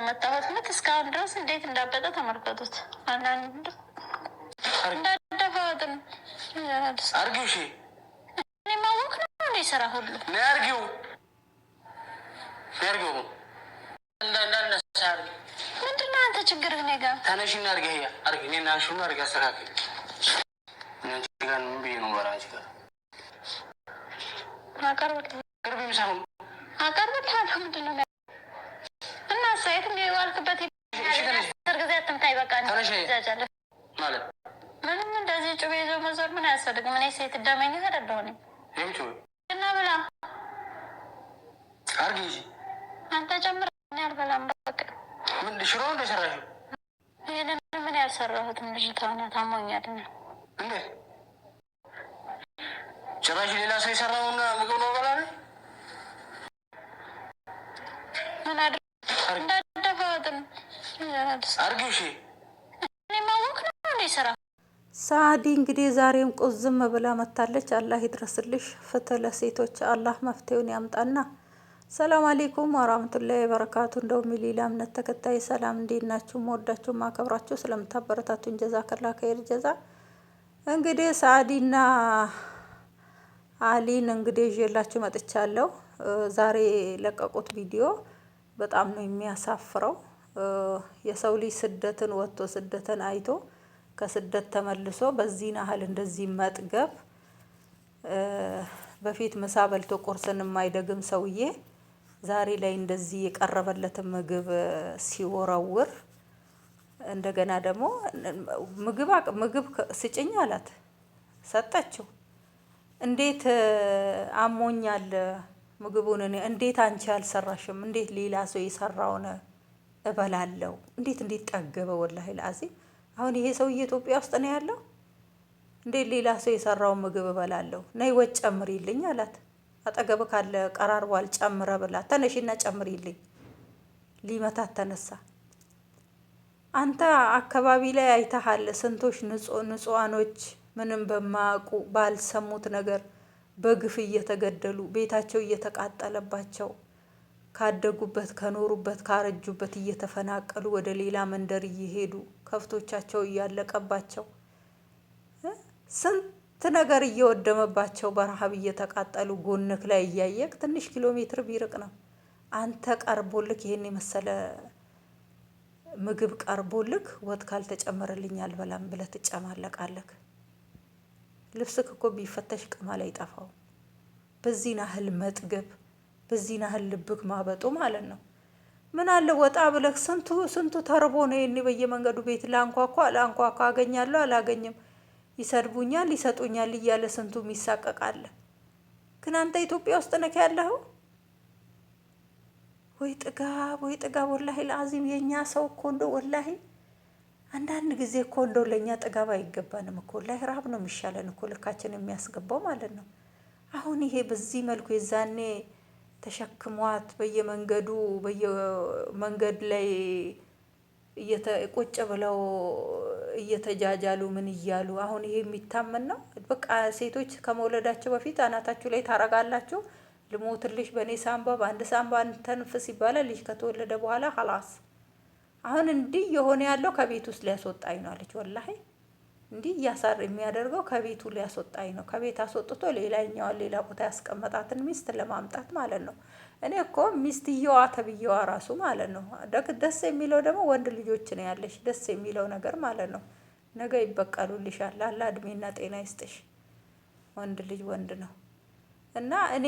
የተመታሁት ምት እስካሁን ድረስ እንዴት እንዳበጠ ተመልከቱት። አንዳንድ እንዳደፋት ነው አርጊው። እሺ እኔ ማወቅ ነው እንዴ ስራ ሁሉ ነው አርጊው ያርጊው እንዳነሳ ምንድን ነው አንተ ችግር እኔ ጋር ተነሽና አርጊ አርጊ እኔና አንሹና አርጊ አስተካክል ምን ጋር ምን ብዬ ነው ባላንቺ ጋር አቀርብልህ ቅርብ ይሰሙ አቀርብልህ ምንድን ነው እና ሰይት የሚዋልክበት ጊዜ አትምታይ። በቃ ነው ማለት ምንም እንደዚህ ጩቤ ይዞ መዞር ምን አያስፈልግም። እኔ ሴት ደመኛ አይደለሁ ነኝ እና ብላ አርጊ እንጂ አንተ ጨምር ያልበላም በቃ ምን ሽሮ እንደሰራሽ ይሄንን ምን ያልሰራሁት ልጅቷና ታሞኛል ነው እንዴ ጭራሽ ሌላ ሰው የሰራውና ምግብ ነው በላ ነው ምን እንዳደፋት ነው አርጊው። እሺ እኔ ማወቅ ነው እንዴ ስራ ሳዲ እንግዲህ ዛሬም ቁዝም ብላ መታለች። አላህ ይድረስልሽ፣ ፍትህ ለሴቶች አላህ መፍትሄውን ያምጣና። ሰላም አለይኩም ወራህመቱላሂ ወበረካቱ። እንደው ሚሊላ እምነት ተከታይ ሰላም እንዴት ናችሁ? ወዳችሁ ማከብራችሁ ስለምታበረታቱኝ ጀዛከላ ከይር ጀዛ። እንግዲህ ሳዲና አሊን እንግዲህ ይዤላችሁ መጥቻለሁ። ዛሬ ለቀቁት ቪዲዮ በጣም ነው የሚያሳፍረው። የሰው ልጅ ስደትን ወጥቶ ስደትን አይቶ ከስደት ተመልሶ በዚህ ናህል እንደዚህ መጥገብ፣ በፊት ምሳ በልቶ ቁርስን የማይደግም ሰውዬ ዛሬ ላይ እንደዚህ የቀረበለትን ምግብ ሲወረውር፣ እንደገና ደግሞ ምግብ ስጭኝ አላት፣ ሰጠችው። እንዴት አሞኛል ምግቡን እኔ እንዴት አንቺ አልሰራሽም? እንዴት ሌላ ሰው የሰራውን እበላለሁ? እንዴት ጠገበ? ወላሂ ለአዚም አሁን ይሄ ሰውዬ ኢትዮጵያ ውስጥ ነው ያለው። እንዴት ሌላ ሰው የሰራውን ምግብ እበላለሁ? ነይ ወጥ ጨምሪልኝ አላት። አጠገብ ካለ ቀራርቧል ጨምረ ብላ ተነሽና ጨምሪልኝ። ሊመታት ተነሳ። አንተ አካባቢ ላይ አይተሃል ስንቶች ንጹሃኖች ምንም በማያውቁ ባልሰሙት ነገር በግፍ እየተገደሉ ቤታቸው እየተቃጠለባቸው ካደጉበት ከኖሩበት ካረጁበት እየተፈናቀሉ ወደ ሌላ መንደር እየሄዱ ከፍቶቻቸው እያለቀባቸው ስንት ነገር እየወደመባቸው በረሃብ እየተቃጠሉ ጎንክ ላይ እያየክ ትንሽ ኪሎ ሜትር ቢርቅ ነው አንተ ቀርቦልክ ይሄን የመሰለ ምግብ ቀርቦልክ ወጥ ካልተጨመረልኝ አልበላም ብለህ ትጨማለቃለክ። ልብስክ እኮ ቢፈተሽ ቅማል አይጠፋው። በዚህ ናህል መጥገብ፣ በዚህ ናህል ልብክ ማበጡ ማለት ነው። ምን አለ ወጣ ብለክ ስንቱ ተርቦ ነው የኔ በየመንገዱ ቤት ላንኳኳ አገኛለሁ አላገኝም፣ ይሰድቡኛል ይሰጡኛል እያለ ስንቱ ይሳቀቃል። ግን አንተ ኢትዮጵያ ውስጥ ነክ ያለኸው። ወይ ጥጋብ ወላሂ ለአዚም የኛ ሰው እኮ እንደው ወላሂ አንዳንድ ጊዜ እኮ እንደው ለኛ ጥጋብ አይገባንም እኮ ወላሂ ረሃብ ነው የሚሻለን እኮ ልካችን የሚያስገባው ማለት ነው። አሁን ይሄ በዚህ መልኩ የዛኔ ተሸክሟት በየመንገድ ላይ ቁጭ ብለው እየተጃጃሉ ምን እያሉ አሁን ይሄ የሚታመን ነው? በቃ ሴቶች ከመውለዳቸው በፊት አናታችሁ ላይ ታረጋላችሁ። ልሞትልሽ በእኔ ሳምባ በአንድ ሳምባ ተንፍስ ይባላል። ልጅ ከተወለደ በኋላ ኸላስ አሁን እንዲህ የሆነ ያለው ከቤት ውስጥ ሊያስወጣኝ ነው አለች። ወላሂ እንዲህ እያሳር የሚያደርገው ከቤቱ ሊያስወጣኝ ነው። ከቤት አስወጥቶ ሌላኛዋን ሌላ ቦታ ያስቀመጣትን ሚስት ለማምጣት ማለት ነው። እኔ እኮ ሚስትየዋ ተብየዋ ራሱ ማለት ነው። ደስ የሚለው ደግሞ ወንድ ልጆች ነው ያለሽ፣ ደስ የሚለው ነገር ማለት ነው። ነገ ይበቀሉልሻል። አላህ እድሜና ጤና ይስጥሽ። ወንድ ልጅ ወንድ ነው። እና እኔ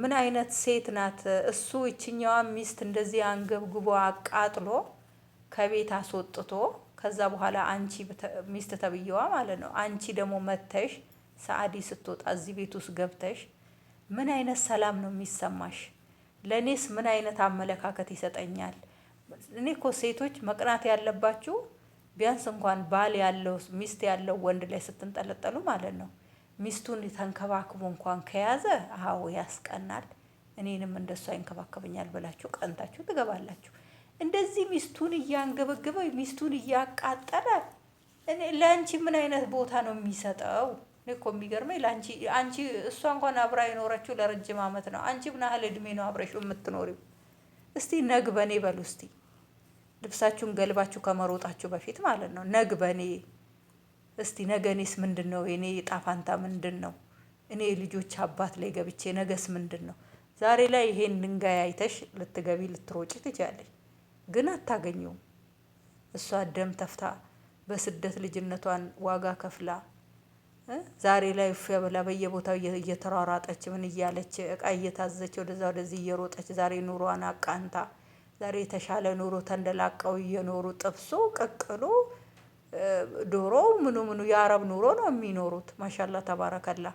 ምን አይነት ሴት ናት እሱ እችኛዋ ሚስት እንደዚህ አንገብግቦ አቃጥሎ ከቤት አስወጥቶ ከዛ በኋላ አንቺ ሚስት ተብየዋ ማለት ነው። አንቺ ደግሞ መተሽ ሰዓዲ ስትወጣ እዚህ ቤት ውስጥ ገብተሽ ምን አይነት ሰላም ነው የሚሰማሽ? ለኔስ ምን አይነት አመለካከት ይሰጠኛል? እኔ እኮ ሴቶች መቅናት ያለባችሁ ቢያንስ እንኳን ባል ያለው ሚስት ያለው ወንድ ላይ ስትንጠለጠሉ ማለት ነው። ሚስቱን ተንከባክቦ እንኳን ከያዘ አዎ ያስቀናል። እኔንም እንደሱ አይንከባከበኛል ብላችሁ ቀንታችሁ ትገባላችሁ። እንደዚህ ሚስቱን እያንገበገበ ሚስቱን እያቃጠለ እኔ ለአንቺ ምን አይነት ቦታ ነው የሚሰጠው? እኔ እኮ የሚገርመኝ አንቺ እሷ እንኳን አብራ የኖረችው ለረጅም ዓመት ነው። አንቺ ምን ያህል እድሜ ነው አብረሽው የምትኖሪው? እስቲ ነግበኔ በሉ እስቲ ልብሳችሁን ገልባችሁ ከመሮጣችሁ በፊት ማለት ነው። ነግበኔ እስቲ ነገኔስ ምንድን ነው? የኔ ጣፋንታ ምንድን ነው? እኔ የልጆች አባት ላይ ገብቼ ነገስ ምንድን ነው? ዛሬ ላይ ይሄን ድንጋይ አይተሽ ልትገቢ ልትሮጪ ትችያለሽ፣ ግን አታገኘውም። እሷ ደም ተፍታ በስደት ልጅነቷን ዋጋ ከፍላ ዛሬ ላይ እፍ ብላ በየቦታው እየተሯሯጠች ምን እያለች እቃ እየታዘች ወደዛ ወደዚህ እየሮጠች ዛሬ ኑሯን አቃንታ ዛሬ የተሻለ ኑሮ ተንደላቀው እየኖሩ ጥብሶ ቅቅሉ ዶሮ ምኑ የአረብ ኑሮ ነው የሚኖሩት። ማሻላ ተባረከላ።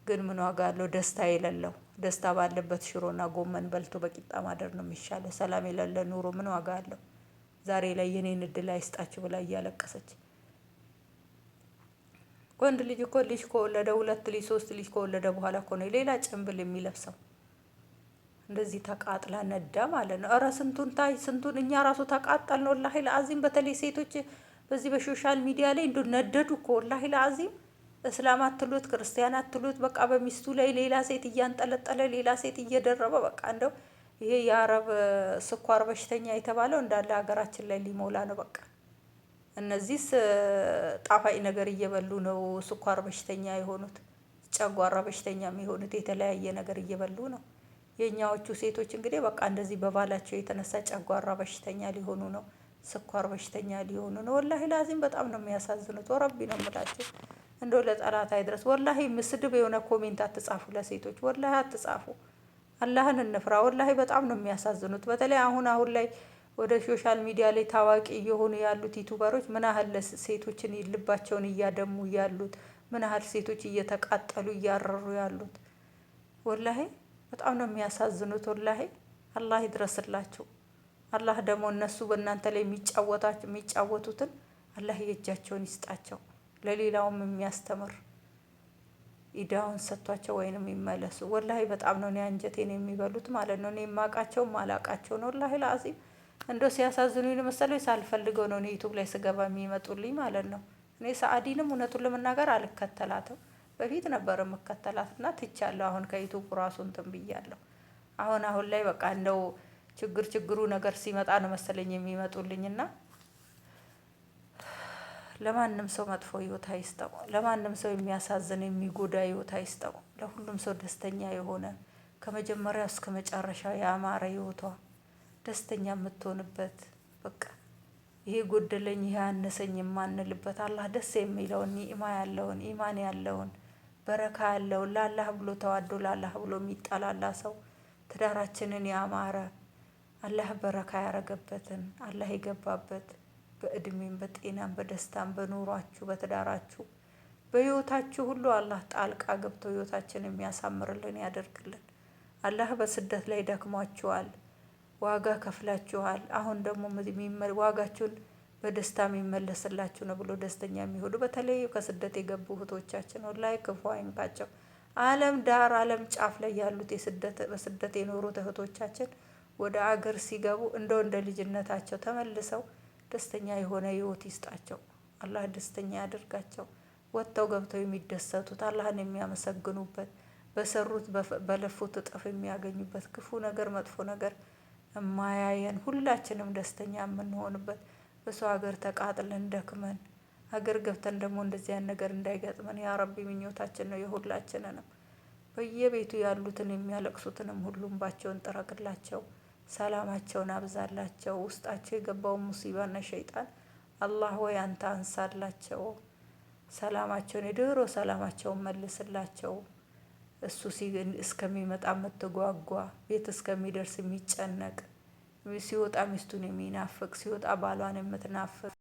ግን ምን ዋጋ አለው? ደስታ የሌለው ደስታ ባለበት ሽሮና ጎመን በልቶ በቂጣ ማደር ነው የሚሻለው። ሰላም የሌለ ኑሮ ምን ዋጋ አለው? ዛሬ ላይ የኔን እድል አይስጣችሁ ብላ እያለቀሰች ወንድ ልጅ እኮ ልጅ ከወለደ 2 ልጅ 3 ልጅ ከወለደ በኋላ እኮ ነው ሌላ ጭንብል የሚለብሰው። እንደዚህ ተቃጥላ ነዳ ማለት ነው። እረ ስንቱን እኛ ራሱ ተቃጠል ነው። ወላሂ ለአዚም በተለይ ሴቶች በዚህ በሶሻል ሚዲያ ላይ እንዱ ነደዱ እኮ ወላሂ ለአዚም። እስላም አትሉት ክርስቲያን አትሉት፣ በቃ በሚስቱ ላይ ሌላ ሴት እያንጠለጠለ ሌላ ሴት እየደረበ በቃ እንደው ይሄ የአረብ ስኳር በሽተኛ የተባለው እንዳለ ሀገራችን ላይ ሊሞላ ነው። በቃ እነዚህስ ጣፋጭ ነገር እየበሉ ነው ስኳር በሽተኛ የሆኑት፣ ጨጓራ በሽተኛ የሆኑት የተለያየ ነገር እየበሉ ነው። የኛዎቹ ሴቶች እንግዲህ በቃ እንደዚህ በባላቸው የተነሳ ጨጓራ በሽተኛ ሊሆኑ ነው፣ ስኳር በሽተኛ ሊሆኑ ነው። ወላሂ ላዚም በጣም ነው የሚያሳዝኑት። ወረቢ ነው የምላቸው። እንደው ለጠላት አይድረስ። ወላሂ ምስድብ የሆነ ኮሜንት አትጻፉ ለሴቶች፣ ወላሂ አትጻፉ። አላህን እንፍራ። ወላሂ በጣም ነው የሚያሳዝኑት። በተለይ አሁን ላይ ወደ ሶሻል ሚዲያ ላይ ታዋቂ እየሆኑ ያሉት ዩቱበሮች ምን ያህል ሴቶችን ልባቸውን እያደሙ ያሉት፣ ምን ያህል ሴቶች እየተቃጠሉ እያረሩ ያሉት። ወላሂ በጣም ነው የሚያሳዝኑት። ወላሂ አላህ ይድረስላቸው። አላህ ደግሞ እነሱ በእናንተ ላይ የሚጫወቱትን አላህ የእጃቸውን ይስጣቸው። ለሌላውም የሚያስተምር ኢዳውን ሰጥቷቸው ወይንም ይመለሱ። ወላሂ በጣም ነው እኔ አንጀቴን የሚበሉት ማለት ነው። እኔ የማውቃቸውም አላውቃቸው ነው። ወላሂ ለአዚም እንደው ሲያሳዝኑኝ መሰለኝ ሳልፈልገው ነው እኔ ዩቱብ ላይ ስገባ የሚመጡልኝ ማለት ነው። እኔ ሰአዲንም እውነቱን ለመናገር አልከተላትም። በፊት ነበር የምከተላትና ትቻለሁ። አሁን ከዩቱብ ራሱ እንትን ብያለሁ። አሁን ላይ በቃ እንደው ችግሩ ነገር ሲመጣ ነው መሰለኝ የሚመጡልኝና ለማንም ሰው መጥፎ ህይወት አይስጠው። ለማንም ሰው የሚያሳዝን የሚጎዳ ህይወት አይስጠው። ለሁሉም ሰው ደስተኛ የሆነ ከመጀመሪያው እስከ መጨረሻው ያማረ ህይወቷ ደስተኛ የምትሆንበት በቃ ይሄ ጎደለኝ ይሄ አነሰኝ የማንልበት አላህ ደስ የሚለውን ኒዕማ ያለውን ኢማን ያለውን በረካ ያለውን ለአላህ ብሎ ተዋዶ ለአላህ ብሎ የሚጠላላ ሰው ትዳራችንን ያማረ አላህ በረካ ያረገበትን አላህ የገባበት በእድሜም በጤናም በደስታም በኑሯችሁ በትዳራችሁ በህይወታችሁ ሁሉ አላህ ጣልቃ ገብቶ ህይወታችንን የሚያሳምርልን ያደርግልን። አላህ በስደት ላይ ደክሟችኋል፣ ዋጋ ከፍላችኋል። አሁን ደግሞ ዋጋችሁን በደስታ የሚመለስላችሁ ነው ብሎ ደስተኛ የሚሆኑ በተለይ ከስደት የገቡ እህቶቻችን ወላሂ ክፉ አይንካቸው። ዓለም ዳር ዓለም ጫፍ ላይ ያሉት በስደት የኖሩት እህቶቻችን ወደ አገር ሲገቡ እንደ ልጅነታቸው ተመልሰው ደስተኛ የሆነ ህይወት ይስጣቸው። አላህ ደስተኛ ያደርጋቸው። ወጥተው ገብተው የሚደሰቱት አላህን የሚያመሰግኑበት በሰሩት በለፉት እጥፍ የሚያገኙበት ክፉ ነገር መጥፎ ነገር የማያየን ሁላችንም ደስተኛ የምንሆንበት በሰው ሀገር ተቃጥለን ደክመን ሀገር ገብተን ደግሞ እንደዚህ ያን ነገር እንዳይገጥመን ያ ረቢ ምኞታችን ነው የሁላችንንም። በየቤቱ ያሉትን የሚያለቅሱትንም ሁሉም ባቸውን ጥረግላቸው፣ ሰላማቸውን አብዛላቸው። ውስጣቸው የገባውን ሙሲባና ሸይጣን አላህ ወይ አንተ አንሳላቸው። ሰላማቸውን የድሮ ሰላማቸውን መልስላቸው። እሱ እስከሚመጣ የምትጓጓ ቤት እስከሚደርስ የሚጨነቅ ሲወጣ ሚስቱን የሚናፍቅ ሲወጣ ባሏን የምትናፍቅ